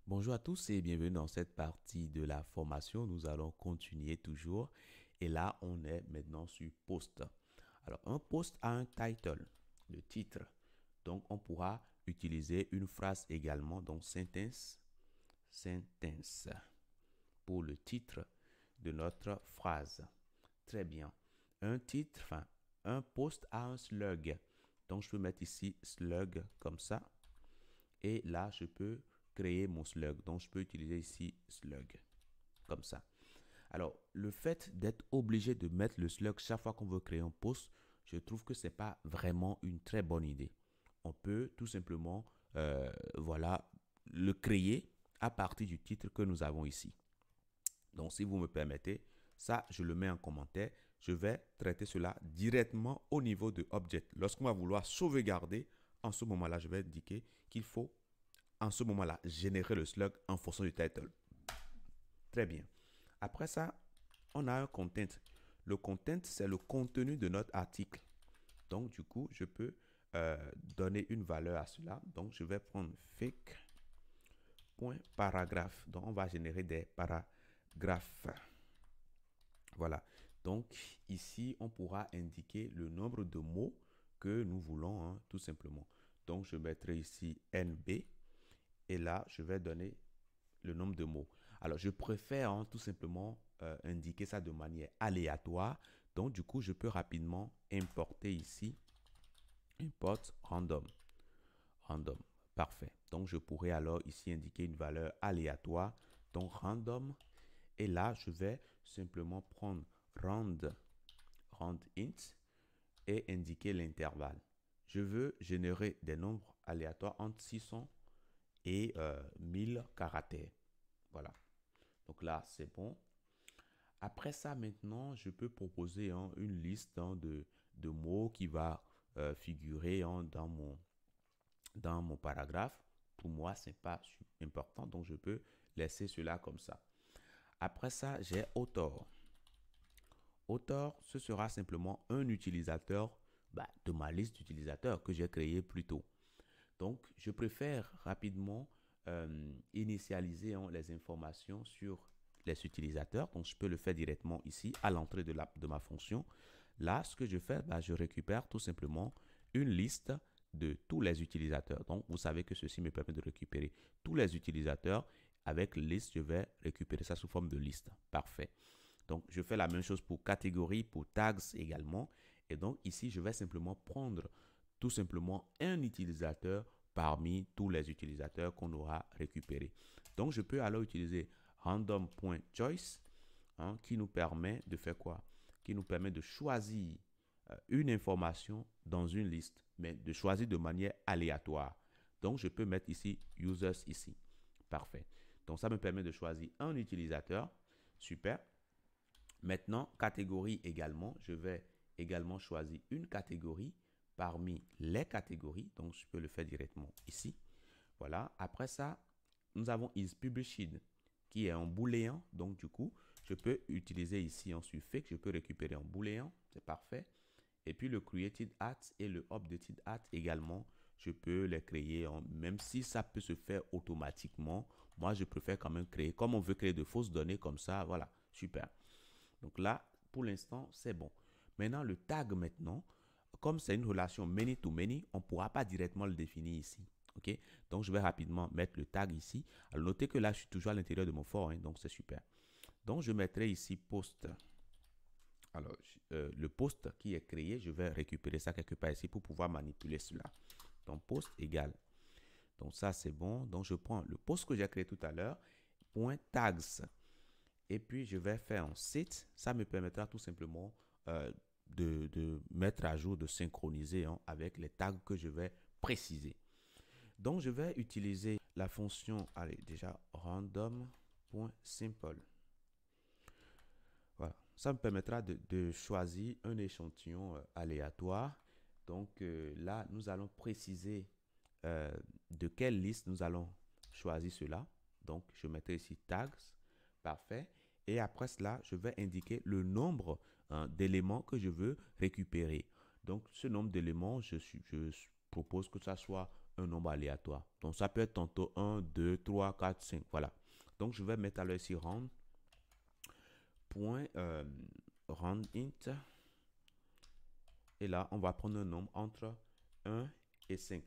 Bonjour à tous et bienvenue dans cette partie de la formation. Nous allons continuer toujours. Et là, on est maintenant sur post. Alors, un post a un title, le titre. Donc, on pourra utiliser une phrase également, donc sentence, pour le titre de notre phrase. Très bien. Un titre, enfin, un post a un slug. Donc, je peux mettre ici slug comme ça. Et là, je peux créer mon slug. Donc, je peux utiliser ici slug, comme ça. Alors, le fait d'être obligé de mettre le slug chaque fois qu'on veut créer un post, je trouve que ce n'est pas vraiment une très bonne idée. On peut tout simplement, voilà, le créer à partir du titre que nous avons ici. Donc, si vous me permettez, ça, je le mets en commentaire. Je vais traiter cela directement au niveau de Object. Lorsqu'on va vouloir sauvegarder, en ce moment-là, je vais indiquer qu'il faut en ce moment-là, générer le slug en fonction du title. Très bien. Après ça, on a un content. Le content, c'est le contenu de notre article. Donc, du coup, je peux donner une valeur à cela. Donc, je vais prendre fic.paragraphe. Donc, on va générer des paragraphes. Voilà. Donc, ici, on pourra indiquer le nombre de mots que nous voulons, hein, tout simplement. Donc, je mettrai ici NB. Et là, je vais donner le nombre de mots. Alors, je préfère hein, tout simplement indiquer ça de manière aléatoire. Donc, du coup, je peux rapidement importer ici, import random. Random. Parfait. Donc, je pourrais alors ici indiquer une valeur aléatoire. Donc, random. Et là, je vais simplement prendre rand int et indiquer l'intervalle. Je veux générer des nombres aléatoires entre 600 et 1000 caractères. Voilà. Donc là, c'est bon. Après ça, maintenant, je peux proposer hein, une liste hein, de mots qui va figurer hein, dans mon paragraphe. Pour moi, ce n'est pas important, donc je peux laisser cela comme ça. Après ça, j'ai author. Author, ce sera simplement un utilisateur de ma liste d'utilisateurs que j'ai créé plus tôt. Donc, je préfère rapidement initialiser hein, les informations sur les utilisateurs. Donc, je peux le faire directement ici à l'entrée de ma fonction. Là, ce que je fais, je récupère tout simplement une liste de tous les utilisateurs. Donc, vous savez que ceci me permet de récupérer tous les utilisateurs. Avec liste, je vais récupérer ça sous forme de liste. Parfait. Donc, je fais la même chose pour catégorie, pour tags également. Et donc, ici, je vais simplement prendre tout simplement un utilisateur parmi tous les utilisateurs qu'on aura récupérés. Donc, je peux alors utiliser random.choice hein, qui nous permet de faire quoi? Qui nous permet de choisir une information dans une liste, mais de choisir de manière aléatoire. Donc, je peux mettre ici users ici. Parfait. Donc, ça me permet de choisir un utilisateur. Super. Maintenant, catégorie également. Je vais également choisir une catégorie parmi les catégories. Donc, je peux le faire directement ici. Voilà. Après ça, nous avons isPubliched qui est en booléen. Donc, du coup, je peux utiliser ici en suffix. Je peux récupérer en booléen. C'est parfait. Et puis, le created at et le updated at également, je peux les créer, même si ça peut se faire automatiquement. Moi, je préfère quand même créer. Comme on veut créer de fausses données comme ça, voilà, super. Donc là, pour l'instant, c'est bon. Maintenant, le tag maintenant, comme c'est une relation many to many, on ne pourra pas directement le définir ici. OK? Donc, je vais rapidement mettre le tag ici. Alors, notez que là, je suis toujours à l'intérieur de mon for, hein, donc c'est super. Donc, je mettrai ici post. Alors, le post qui est créé, je vais récupérer ça quelque part ici pour pouvoir manipuler cela. Donc, post égale. Donc, ça, c'est bon. Donc, je prends le post que j'ai créé tout à l'heure, point tags. Et puis, je vais faire un set. Ça me permettra tout simplement de mettre à jour, de synchroniser hein, avec les tags que je vais préciser. Donc, je vais utiliser la fonction, allez, déjà, random.simple. Voilà. Ça me permettra de choisir un échantillon aléatoire. Donc, là, nous allons préciser de quelle liste nous allons choisir cela. Donc, je mettrai ici tags. Parfait. Et après cela, je vais indiquer le nombre d'éléments que je veux récupérer. Donc, ce nombre d'éléments, je propose que ça soit un nombre aléatoire. Donc, ça peut être tantôt 1, 2, 3, 4, 5. Voilà. Donc, je vais mettre alors ici round. Point round int. Et là, on va prendre un nombre entre 1 et 5.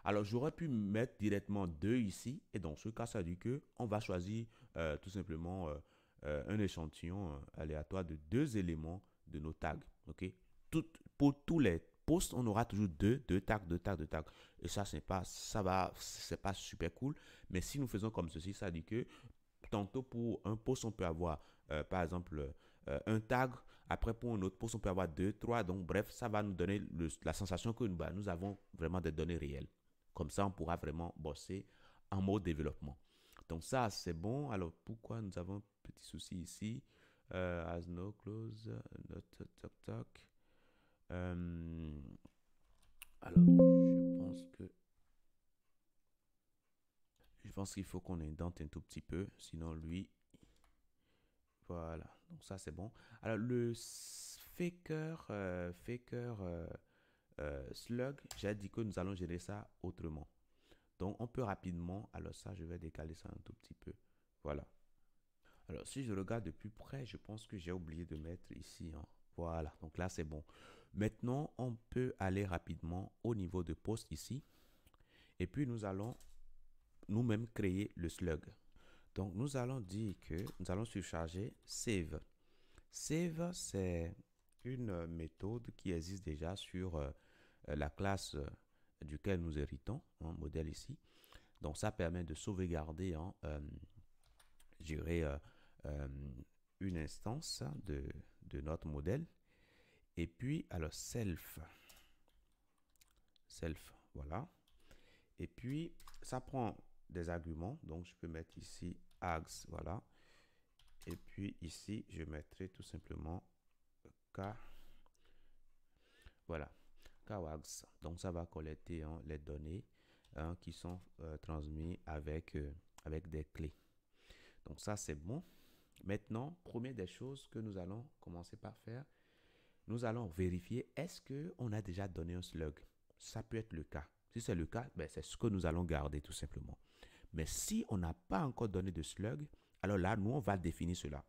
Alors, j'aurais pu mettre directement 2 ici. Et dans ce cas, ça dit que on va choisir tout simplement un échantillon aléatoire de 2 éléments de nos tags. OK? Pour tous les posts, on aura toujours 2 tags, 2 tags, 2 tags. Et ça, c'est pas super cool. Mais si nous faisons comme ceci, ça dit que tantôt pour un post, on peut avoir, par exemple, un tag. Après, pour un autre post, on peut avoir 2, 3. Donc, bref, ça va nous donner la sensation que nous avons vraiment des données réelles. Comme ça, on pourra vraiment bosser en mode développement. Donc, ça, c'est bon. Alors, pourquoi nous avons un petit souci ici? As no close, not toc toc. Alors, je pense qu'il faut qu'on indente un tout petit peu. Sinon, lui, voilà. Donc, ça, c'est bon. Alors, le faker slug, j'ai dit que nous allons gérer ça autrement. Donc, on peut rapidement, alors ça, je vais décaler ça un tout petit peu. Voilà. Alors, si je regarde de plus près, je pense que j'ai oublié de mettre ici. Hein. Voilà, donc là, c'est bon. Maintenant, on peut aller rapidement au niveau de post ici. Et puis, nous allons nous-mêmes créer le slug. Donc, nous allons dire que nous allons surcharger save. Save, c'est une méthode qui existe déjà sur la classe duquel nous héritons, hein, modèle ici. Donc, ça permet de sauvegarder, hein, une instance de notre modèle. Et puis, alors, self, voilà. Et puis, ça prend des arguments. Donc, je peux mettre ici args, voilà. Et puis, ici, je mettrai tout simplement k, voilà, kwargs. Donc, ça va collecter hein, les données hein, qui sont transmises avec des clés. Donc, ça, c'est bon. Maintenant, première des choses que nous allons commencer par faire, nous allons vérifier est-ce qu'on a déjà donné un slug. Ça peut être le cas. Si c'est le cas, ben, c'est ce que nous allons garder tout simplement. Mais si on n'a pas encore donné de slug, alors là, nous, on va définir cela.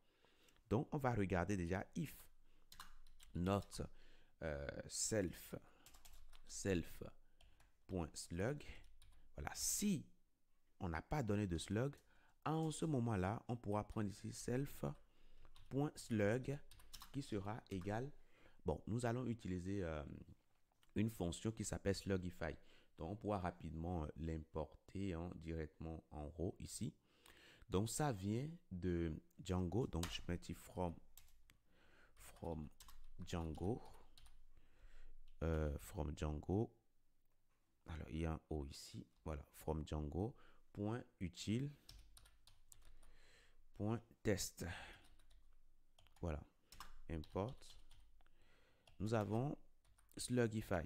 Donc, on va regarder déjà if not self.slug. Voilà, si on n'a pas donné de slug, en ce moment-là, on pourra prendre ici self.slug qui sera égal. Bon, nous allons utiliser une fonction qui s'appelle slugify. Donc, on pourra rapidement l'importer hein, directement en row ici. Donc, ça vient de Django. Donc, je mets ici from Django. From Django. Alors, il y a un O ici. Voilà, from Django. Point utile. Point test. Voilà. Import. Nous avons Slugify.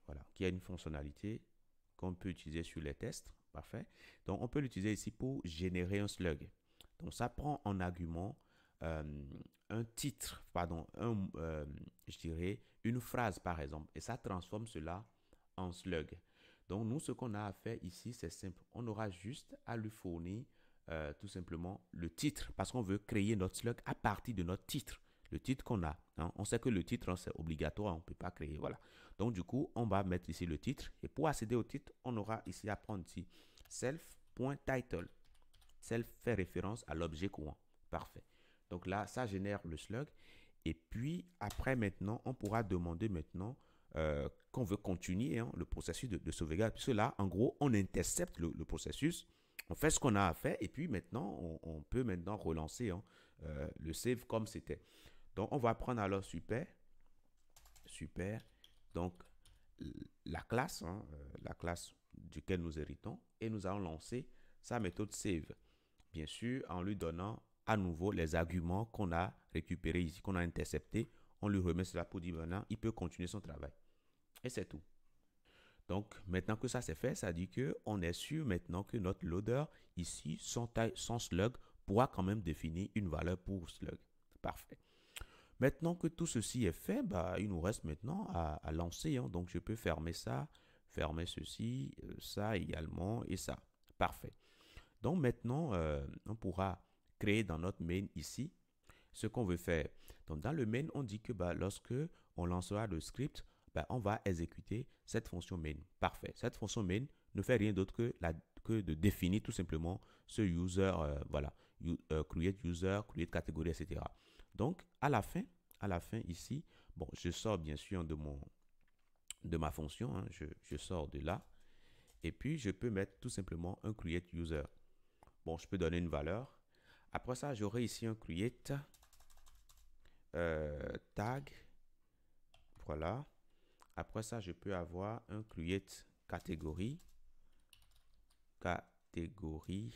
Voilà, qui a une fonctionnalité qu'on peut utiliser sur les tests. Parfait. Donc, on peut l'utiliser ici pour générer un slug. Donc, ça prend en argument un titre, pardon, je dirais une phrase par exemple, et ça transforme cela en slug. Donc, nous, ce qu'on a à faire ici, c'est simple. On aura juste à lui fournir tout simplement le titre, parce qu'on veut créer notre slug à partir de notre titre. Le titre qu'on a. Hein. On sait que le titre, hein, c'est obligatoire, on ne peut pas créer. Voilà. Donc, du coup, on va mettre ici le titre. Et pour accéder au titre, on aura ici à prendre ici self.title. Self fait référence à l'objet courant. Parfait. Donc là, ça génère le slug. Et puis, après, maintenant, on pourra demander maintenant qu'on veut continuer hein, le processus de sauvegarde. Puisque là, en gros, on intercepte le processus. On fait ce qu'on a à faire. Et puis, maintenant, on peut maintenant relancer hein, le save comme c'était. Donc, on va prendre alors super. Donc, la classe duquel nous héritons. Et nous allons lancer sa méthode save. Bien sûr, en lui donnant à nouveau les arguments qu'on a récupérés ici, qu'on a interceptés. On lui remet cela pour dire maintenant, il peut continuer son travail. Et c'est tout. Donc, maintenant que ça c'est fait, ça dit qu'on est sûr maintenant que notre loader ici, son slug, pourra quand même définir une valeur pour slug. Parfait. Maintenant que tout ceci est fait, bah, il nous reste maintenant à lancer. Hein. Donc, je peux fermer ça, fermer ceci, ça également et ça. Parfait. Donc maintenant, on pourra créer dans notre main ici ce qu'on veut faire. Donc dans le main, on dit que lorsque on lancera le script, on va exécuter cette fonction main. Parfait. Cette fonction main ne fait rien d'autre que de définir tout simplement ce user, voilà, create user, create catégorie, etc. Donc à la fin ici, bon, je sors bien sûr de ma fonction, hein, je sors de là, et puis je peux mettre tout simplement un create user. Bon, je peux donner une valeur. Après ça, j'aurai ici un create tag. Voilà. Après ça, je peux avoir un create catégorie. Categories.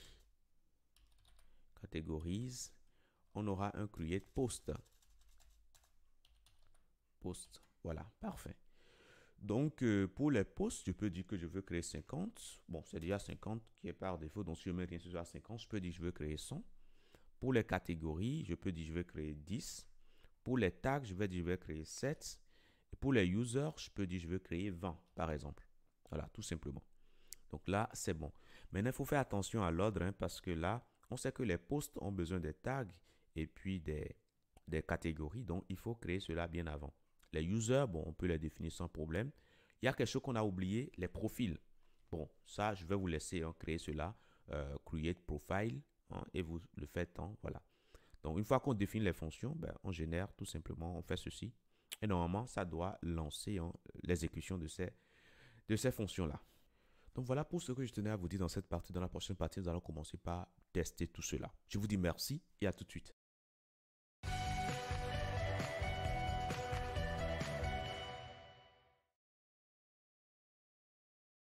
On aura un create post. Voilà, parfait. Donc, pour les posts, je peux dire que je veux créer 50. Bon, c'est déjà 50 qui est par défaut. Donc, si je mets rien sur 50, je peux dire que je veux créer 100. Pour les catégories, je peux dire que je veux créer 10. Pour les tags, je vais dire que je vais créer 7. Et pour les users, je peux dire que je veux créer 20, par exemple. Voilà, tout simplement. Donc là, c'est bon. Maintenant, il faut faire attention à l'ordre, hein, parce que là, on sait que les posts ont besoin des tags et puis des catégories. Donc, il faut créer cela bien avant. Les users, bon, on peut les définir sans problème. Il y a quelque chose qu'on a oublié, les profils. Bon, ça, je vais vous laisser créer cela. Create profile, hein, et vous le faites. Hein, voilà. Donc, une fois qu'on définit les fonctions, on génère tout simplement, on fait ceci. Et normalement, ça doit lancer l'exécution de ces fonctions-là. Donc, voilà pour ce que je tenais à vous dire dans cette partie. Dans la prochaine partie, nous allons commencer par tester tout cela. Je vous dis merci et à tout de suite.